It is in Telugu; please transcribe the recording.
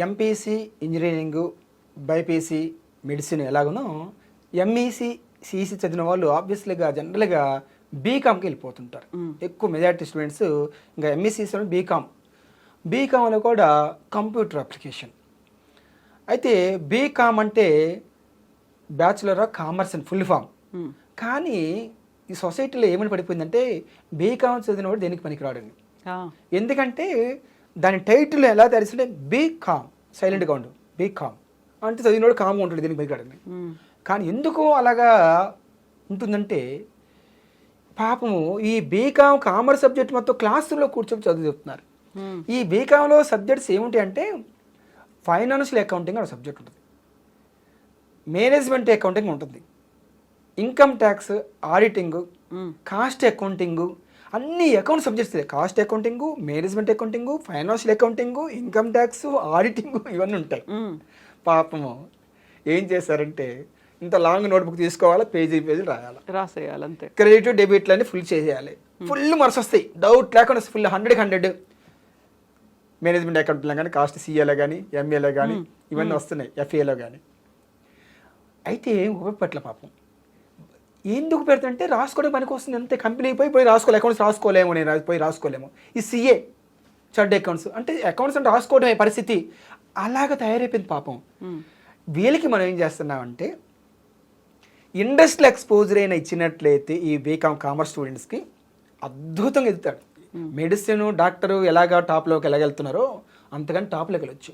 ఎంపీసీ ఇంజనీరింగు, బైపీసీ మెడిసిన్ ఎలాగనో ఎంఈసీ సిఈసీ చదివిన వాళ్ళు ఆబ్వియస్లీగా జనరల్గా బీకామ్కి వెళ్ళిపోతుంటారు. ఎక్కువ మెజారిటీ స్టూడెంట్స్ ఇంకా ఎంఈసీసీ బీకామ్లో కూడా కంప్యూటర్ అప్లికేషన్. అయితే బీకామ్ అంటే bachelor of commerce and full form. కానీ ఈ సొసైటీలో ఏమని పడిపోయిందంటే బీకామ్ చదివినవాడు దేనికి పనికిరాడండి. ఎందుకంటే దాని టైటిల్ ఎలా తెలిసింటే బీకామ్, సైలెంట్గా ఉండు, బీకామ్ అంటే చదివినవాడు కామ్గా ఉంటాడు, దేనికి పనికిరాడండి. కానీ ఎందుకు అలాగా ఉంటుందంటే పాపము ఈ బీకామ్ కామర్స్ సబ్జెక్ట్ మొత్తం క్లాసుల్లో కూర్చొని చదువు చెప్తున్నారు. ఈ బీకామ్లో సబ్జెక్ట్స్ ఏమిటి అంటే ఫైనాన్షియల్ అకౌంటింగ్ అనే సబ్జెక్ట్ ఉంటుంది, మేనేజ్మెంట్ అకౌంటింగ్ ఉంటుంది, income tax, auditing, cost accounting, అన్ని account subjects. Cost accounting, management accounting, financial accounting, income tax, auditing ఇవన్నీ ఉంటాయి. పాపము ఏం చేశారంటే ఇంత లాంగ్ నోట్బుక్ తీసుకోవాలా, పేజీలు రాసేయాలి, అంతే. క్రెడిట్ డెబిట్లు అన్ని ఫుల్ చేసేయాలి, ఫుల్ మార్క్స్ వస్తాయి, డౌట్ లేకుండా ఫుల్ 100 మేనేజ్మెంట్ అకౌంట్లో కానీ, కాస్ట్ సిఏలో కానీ, ఎంఏలో కానీ ఇవన్నీ వస్తున్నాయి, ఎఫ్ఏలో కానీ. అయితే ఉపయోగపట్ల పాపం ఎందుకు పెడతాంటే రాసుకోవడం పనికి వస్తుంది అంతే. కంపెనీ పోయి రాసుకోవాలి, అకౌంట్స్ రాసుకోలేము, నేను పోయి రాసుకోలేము. ఈ సిఏ చార్టెడ్ అకౌంట్స్ అంటే అకౌంట్స్ అంటే రాసుకోవడమే పరిస్థితి, అలాగ తయారైపోయింది పాపం. వీళ్ళకి మనం ఏం చేస్తున్నామంటే ఇండస్ట్రియల్ ఎక్స్పోజర్ అయినా ఇచ్చినట్లయితే ఈ బీకామ్ కామర్స్ స్టూడెంట్స్కి అద్భుతంగా ఎదుగుతాడు. మెడిసిన్, డాక్టరు ఎలాగా టాప్లోకి ఎలాగెళ్తున్నారో అంతకని టాప్లోకి వెళ్ళొచ్చు.